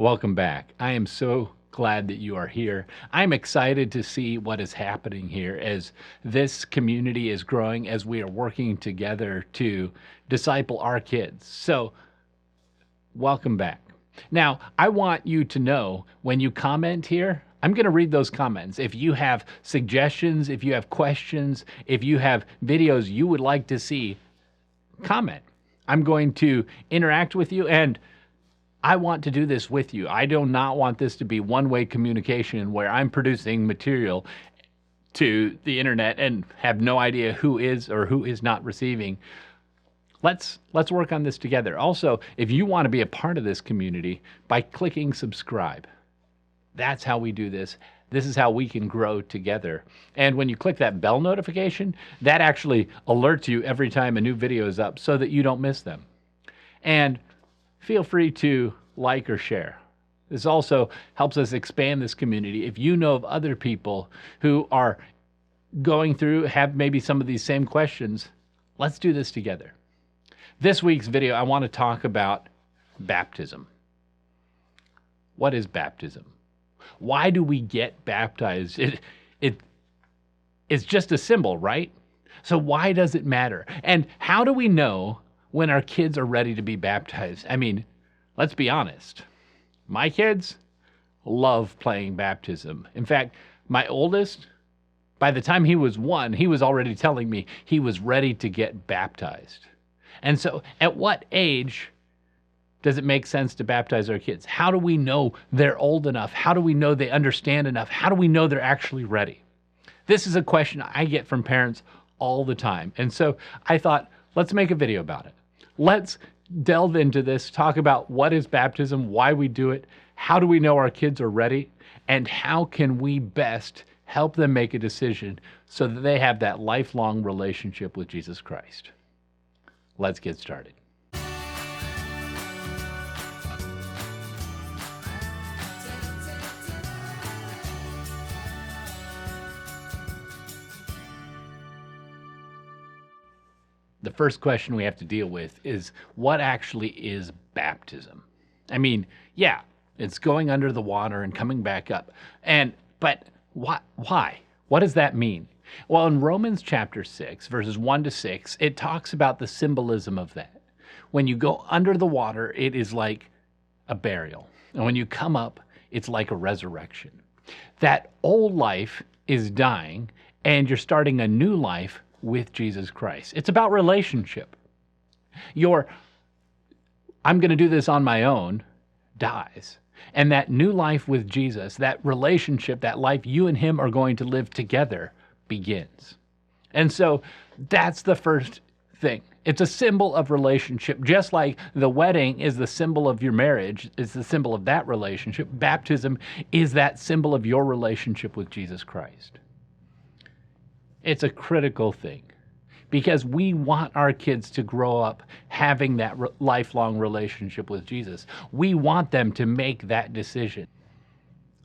Welcome back. I am so glad that you are here. I'm excited to see what is happening here as this community is growing, as we are working together to disciple our kids. So, welcome back. Now, I want you to know when you comment here, I'm going to read those comments. If you have suggestions, if you have questions, if you have videos you would like to see, comment. I'm going to interact with you, and I want to do this with you. I do not want this to be one-way communication where I'm producing material to the internet and have no idea who is or who is not receiving. Let's work on this together. Also, if you want to be a part of this community, by clicking subscribe. That's how we do this. This is how we can grow together. And when you click that bell notification, that actually alerts you every time a new video is up so that you don't miss them. And feel free to like or share. This also helps us expand this community. If you know of other people who are going through, have maybe some of these same questions, let's do this together. This week's video, I want to talk about baptism. What is baptism? Why do we get baptized? It's just a symbol, right? So why does it matter? And how do we know when our kids are ready to be baptized? I mean, let's be honest. My kids love playing baptism. In fact, my oldest, by the time he was 1, he was already telling me he was ready to get baptized. And so at what age does it make sense to baptize our kids? How do we know they're old enough? How do we know they understand enough? How do we know they're actually ready? This is a question I get from parents all the time. And so I thought, let's make a video about it. Let's delve into this, talk about what is baptism, why we do it, how do we know our kids are ready, and how can we best help them make a decision so that they have that lifelong relationship with Jesus Christ. Let's get started. The first question we have to deal with is, what actually is baptism? I mean, yeah, it's going under the water and coming back up. But why? What does that mean? Well, in Romans chapter 6, verses 1 to 6, it talks about the symbolism of that. When you go under the water, it is like a burial. And when you come up, it's like a resurrection. That old life is dying, and you're starting a new life with Jesus Christ. It's about relationship. I'm going to do this on my own dies. And that new life with Jesus, that relationship, that life you and him are going to live together begins. And so that's the first thing. It's a symbol of relationship. Just like the wedding is the symbol of your marriage, it's the symbol of that relationship. Baptism is that symbol of your relationship with Jesus Christ. It's a critical thing because we want our kids to grow up having that lifelong relationship with Jesus. We want them to make that decision.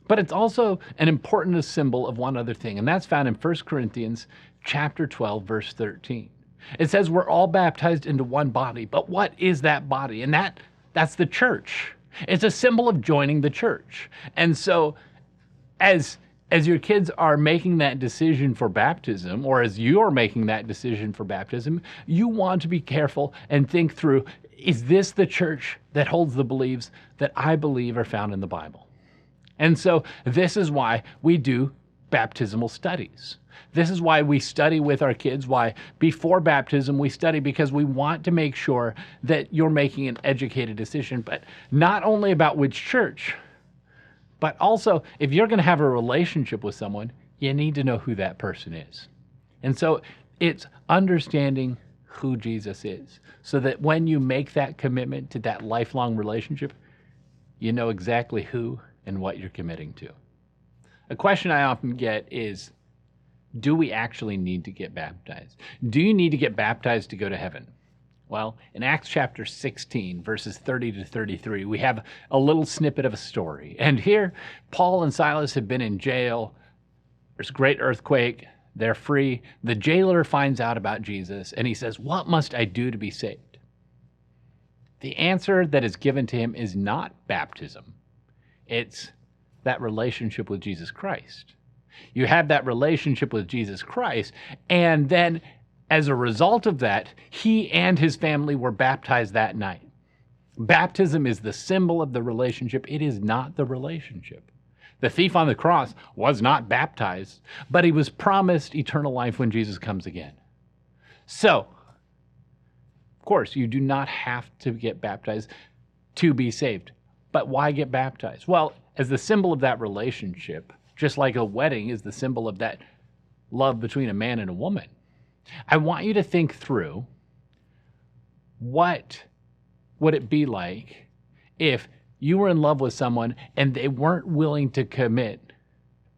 But it's also an important symbol of one other thing, and that's found in 1 Corinthians chapter 12, verse 13. It says we're all baptized into one body, but what is that body? And that's the church. It's a symbol of joining the church. And so as your kids are making that decision for baptism, or as you're making that decision for baptism, you want to be careful and think through, is this the church that holds the beliefs that I believe are found in the Bible? And so this is why we do baptismal studies. This is why we study with our kids, why before baptism we study, because we want to make sure that you're making an educated decision, but not only about which church, but also if you're going to have a relationship with someone, you need to know who that person is. And so it's understanding who Jesus is, so that when you make that commitment to that lifelong relationship, you know exactly who and what you're committing to. A question I often get is, do we actually need to get baptized? Do you need to get baptized to go to heaven? Well, in Acts chapter 16, verses 30 to 33, we have a little snippet of a story. And here, Paul and Silas have been in jail. There's a great earthquake. They're free. The jailer finds out about Jesus, and he says, "What must I do to be saved?" The answer that is given to him is not baptism. It's that relationship with Jesus Christ. You have that relationship with Jesus Christ, and then as a result of that, he and his family were baptized that night. Baptism is the symbol of the relationship. It is not the relationship. The thief on the cross was not baptized, but he was promised eternal life when Jesus comes again. So, of course, you do not have to get baptized to be saved. But why get baptized? Well, as the symbol of that relationship, just like a wedding is the symbol of that love between a man and a woman, I want you to think through, what would it be like if you were in love with someone and they weren't willing to commit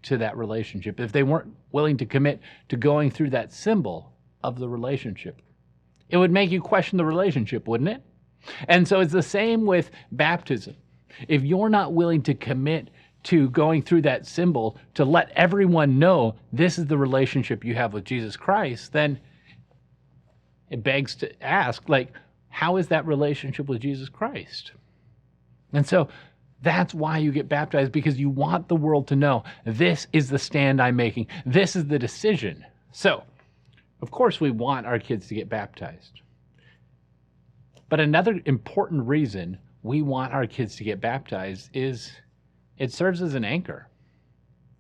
to that relationship, if they weren't willing to commit to going through that symbol of the relationship? It would make you question the relationship, wouldn't it? And so it's the same with baptism. If you're not willing to commit to going through that symbol to let everyone know this is the relationship you have with Jesus Christ, then it begs to ask, like, how is that relationship with Jesus Christ? And so that's why you get baptized, because you want the world to know this is the stand I'm making. This is the decision. So, of course, we want our kids to get baptized. But another important reason we want our kids to get baptized is it serves as an anchor.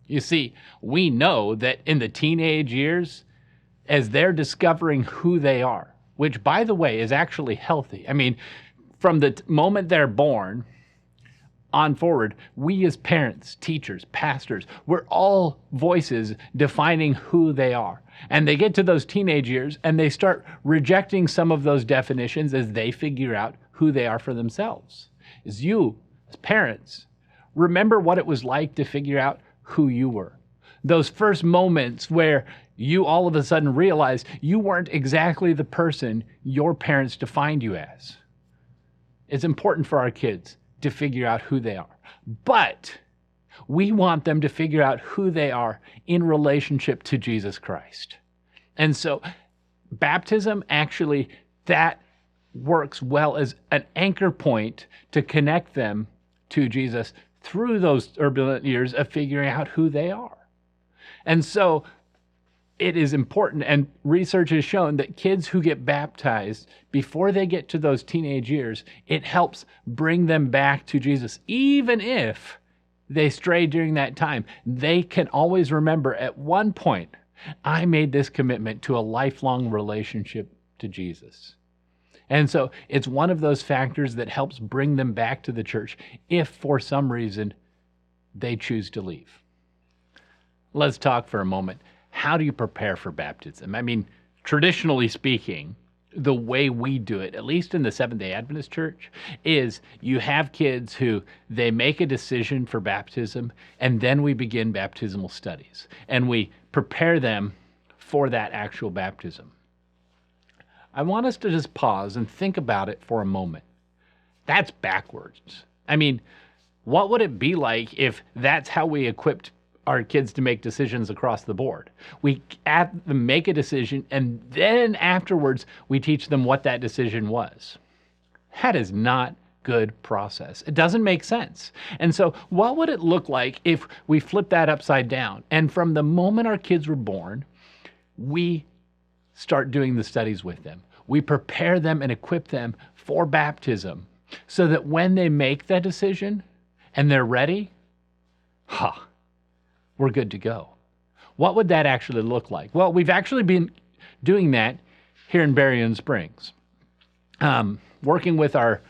You see, we know that in the teenage years, as they're discovering who they are, which, by the way, is actually healthy. I mean, from the moment they're born on forward, we as parents, teachers, pastors, we're all voices defining who they are. And they get to those teenage years and they start rejecting some of those definitions as they figure out who they are for themselves. As you, as parents, remember what it was like to figure out who you were. Those first moments where you all of a sudden realized you weren't exactly the person your parents defined you as. It's important for our kids to figure out who they are. But we want them to figure out who they are in relationship to Jesus Christ. And so baptism, actually, that works well as an anchor point to connect them to Jesus through those turbulent years of figuring out who they are. And so it is important, and research has shown that kids who get baptized before they get to those teenage years, it helps bring them back to Jesus. Even if they stray during that time, they can always remember, at one point, I made this commitment to a lifelong relationship to Jesus. And so it's one of those factors that helps bring them back to the church if for some reason they choose to leave. Let's talk for a moment. How do you prepare for baptism? I mean, traditionally speaking, the way we do it, at least in the Seventh-day Adventist Church, is you have kids who they make a decision for baptism, and then we begin baptismal studies, and we prepare them for that actual baptism. I want us to just pause and think about it for a moment. That's backwards. I mean, what would it be like if that's how we equipped our kids to make decisions across the board? We have them make a decision, and then afterwards we teach them what that decision was. That is not good process. It doesn't make sense. And so what would it look like if we flip that upside down? And from the moment our kids were born, we start doing the studies with them. We prepare them and equip them for baptism so that when they make that decision and they're ready, we're good to go. What would that actually look like? Well, we've actually been doing that here in Berrien Springs. Working with our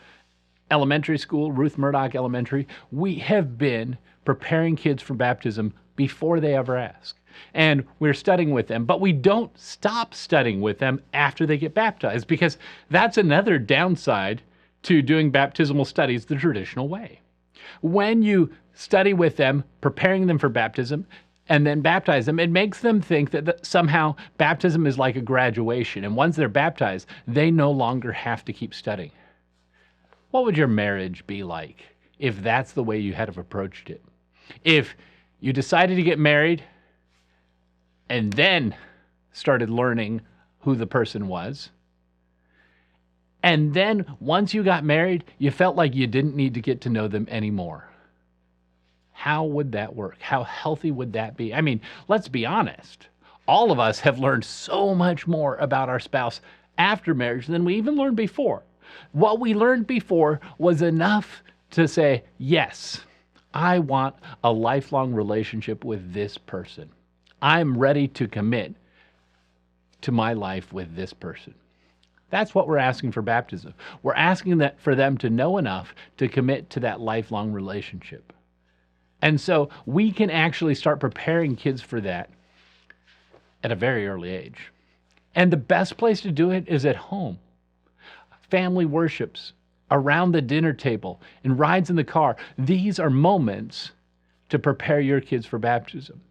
elementary school, Ruth Murdoch Elementary, we have been preparing kids for baptism before they ever ask. And we're studying with them, but we don't stop studying with them after they get baptized, because that's another downside to doing baptismal studies the traditional way. When you study with them, preparing them for baptism, and then baptize them, it makes them think that somehow baptism is like a graduation, and once they're baptized, they no longer have to keep studying. What would your marriage be like if that's the way you had have approached it? If you decided to get married and then started learning who the person was, and then once you got married, you felt like you didn't need to get to know them anymore. How would that work? How healthy would that be? I mean, let's be honest. All of us have learned so much more about our spouse after marriage than we even learned before. What we learned before was enough to say, yes, I want a lifelong relationship with this person. I'm ready to commit to my life with this person. That's what we're asking for baptism. We're asking that for them to know enough to commit to that lifelong relationship. And so we can actually start preparing kids for that at a very early age. And the best place to do it is at home. Family worships, around the dinner table, and rides in the car. These are moments to prepare your kids for baptism.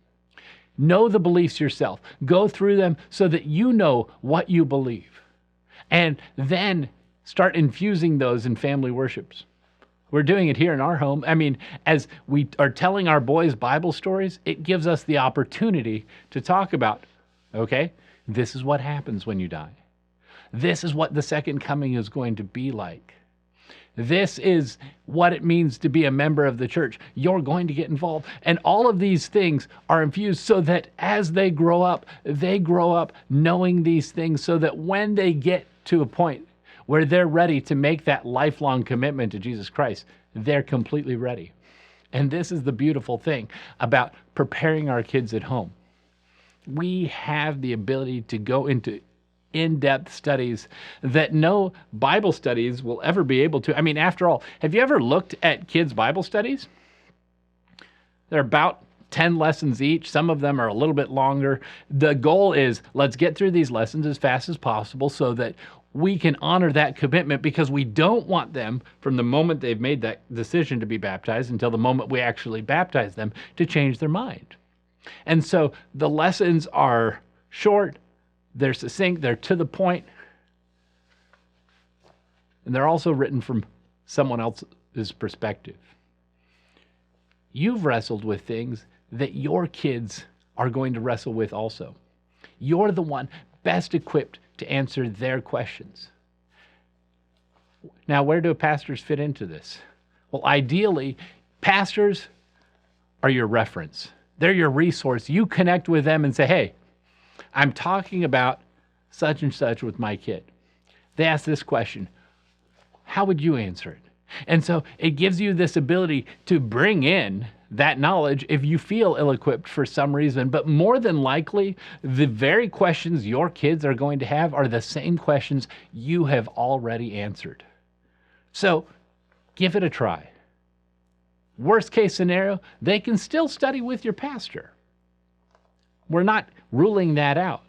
Know the beliefs yourself. Go through them so that you know what you believe. And then start infusing those in family worships. We're doing it here in our home. I mean, as we are telling our boys Bible stories, it gives us the opportunity to talk about, okay, this is what happens when you die. This is what the second coming is going to be like. This is what it means to be a member of the church. You're going to get involved. And all of these things are infused so that as they grow up knowing these things so that when they get to a point where they're ready to make that lifelong commitment to Jesus Christ, they're completely ready. And this is the beautiful thing about preparing our kids at home. We have the ability to go into in-depth studies that no Bible studies will ever be able to. I mean, after all, have you ever looked at kids' Bible studies? They're about 10 lessons each. Some of them are a little bit longer. The goal is let's get through these lessons as fast as possible so that we can honor that commitment, because we don't want them, from the moment they've made that decision to be baptized until the moment we actually baptize them, to change their mind. And so the lessons are short, they're succinct, they're to the point, and they're also written from someone else's perspective. You've wrestled with things that your kids are going to wrestle with also. You're the one best equipped to answer their questions. Now, where do pastors fit into this? Well, ideally, pastors are your reference. They're your resource. You connect with them and say, hey, I'm talking about such and such with my kid. They ask this question. How would you answer it? And so it gives you this ability to bring in that knowledge if you feel ill-equipped for some reason. But more than likely, the very questions your kids are going to have are the same questions you have already answered. So give it a try. Worst case scenario, they can still study with your pastor. We're not ruling that out.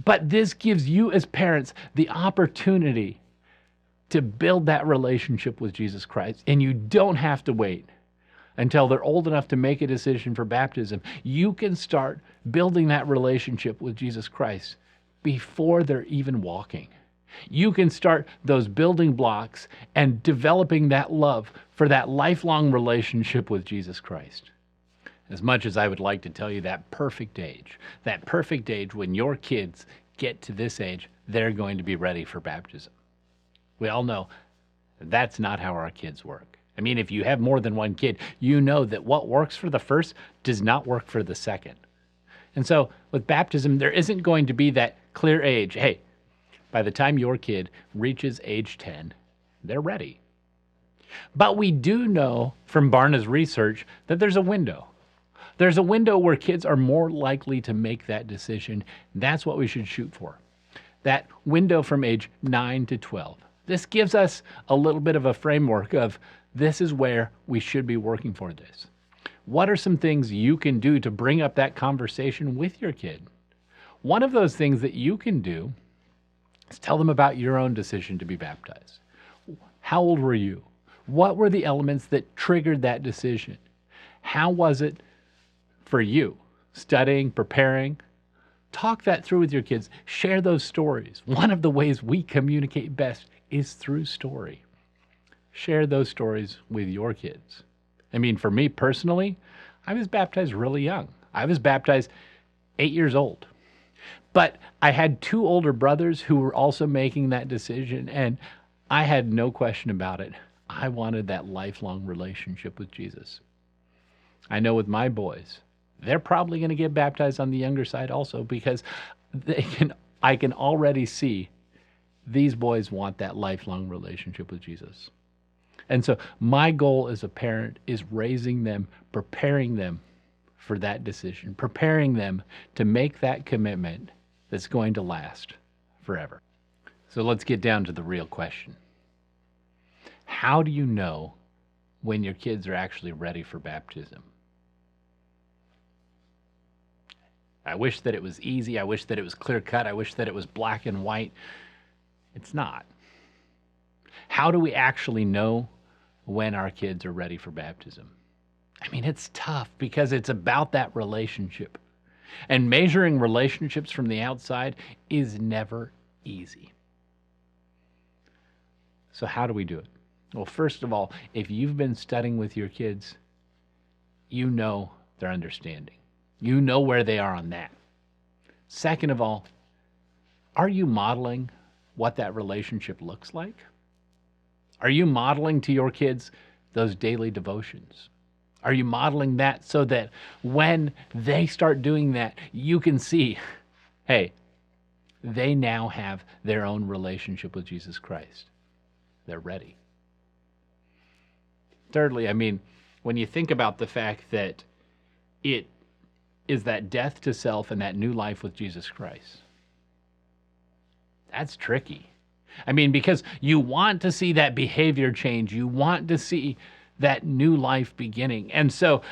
But this gives you as parents the opportunity to build that relationship with Jesus Christ. And you don't have to wait until they're old enough to make a decision for baptism. You can start building that relationship with Jesus Christ before they're even walking. You can start those building blocks and developing that love for that lifelong relationship with Jesus Christ. As much as I would like to tell you that perfect age when your kids get to this age, they're going to be ready for baptism. We all know that's not how our kids work. I mean, if you have more than one kid, you know that what works for the first does not work for the second. And so with baptism, there isn't going to be that clear age. Hey, by the time your kid reaches age 10, they're ready. But we do know from Barna's research that there's a window. There's a window where kids are more likely to make that decision. That's what we should shoot for. That window from age 9 to 12. This gives us a little bit of a framework of this is where we should be working for this. What are some things you can do to bring up that conversation with your kid? One of those things that you can do is tell them about your own decision to be baptized. How old were you? What were the elements that triggered that decision? How was it for you? Studying, preparing? Talk that through with your kids. Share those stories. One of the ways we communicate best is through story. Share those stories with your kids. I mean, for me personally, I was baptized really young. I was baptized 8 years old. But I had 2 older brothers who were also making that decision, and I had no question about it. I wanted that lifelong relationship with Jesus. I know with my boys, they're probably going to get baptized on the younger side also, because I can already see these boys want that lifelong relationship with Jesus. And so my goal as a parent is raising them, preparing them for that decision, preparing them to make that commitment that's going to last forever. So let's get down to the real question. How do you know when your kids are actually ready for baptism? I wish that it was easy. I wish that it was clear cut. I wish that it was black and white. It's not. How do we actually know when our kids are ready for baptism? I mean, it's tough because it's about that relationship. And measuring relationships from the outside is never easy. So how do we do it? Well, first of all, if you've been studying with your kids, you know their understanding. You know where they are on that. Second of all, are you modeling what that relationship looks like? Are you modeling to your kids those daily devotions? Are you modeling that so that when they start doing that, you can see, hey, they now have their own relationship with Jesus Christ. They're ready. Thirdly, I mean, when you think about the fact that it is that death to self and that new life with Jesus Christ, that's tricky. I mean, because you want to see that behavior change. You want to see that new life beginning. And so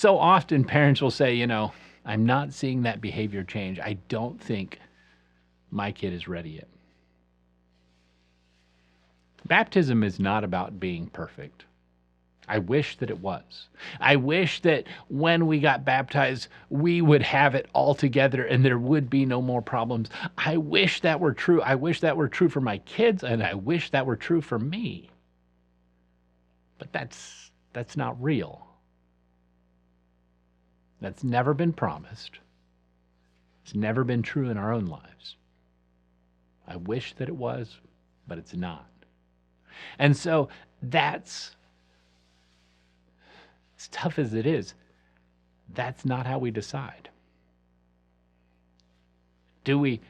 often parents will say, I'm not seeing that behavior change. I don't think my kid is ready yet. Baptism is not about being perfect. I wish that it was. I wish that when we got baptized, we would have it all together and there would be no more problems. I wish that were true. I wish that were true for my kids, and I wish that were true for me. But that's not real. That's never been promised. It's never been true in our own lives. I wish that it was, but it's not. And so that's, as tough as it is, that's not how we decide. Do we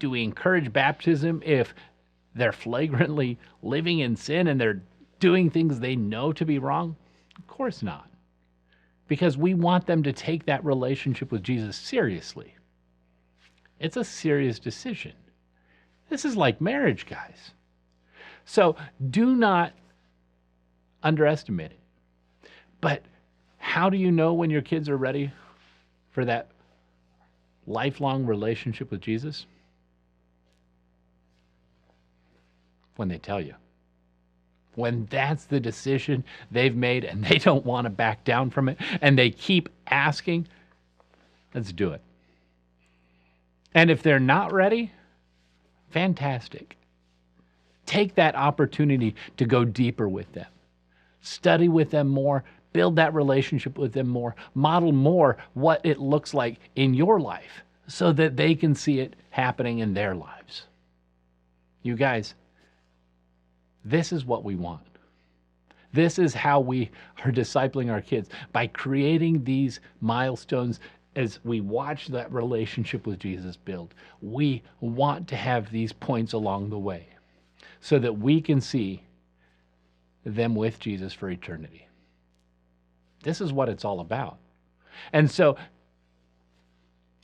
encourage baptism if they're flagrantly living in sin and they're doing things they know to be wrong? Of course not. Because we want them to take that relationship with Jesus seriously. It's a serious decision. This is like marriage, guys. So do not underestimate it. But how do you know when your kids are ready for that lifelong relationship with Jesus? When they tell you. When that's the decision they've made and they don't want to back down from it and they keep asking, let's do it. And if they're not ready, fantastic. Take that opportunity to go deeper with them. Study with them more. Build that relationship with them more. Model more what it looks like in your life so that they can see it happening in their lives. You guys, this is what we want. This is how we are discipling our kids, by creating these milestones as we watch that relationship with Jesus build. We want to have these points along the way so that we can see them with Jesus for eternity. This is what it's all about. And so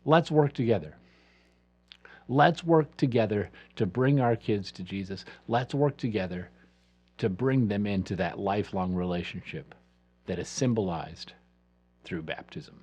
let's work together. Let's work together to bring our kids to Jesus. Let's work together to bring them into that lifelong relationship that is symbolized through baptism.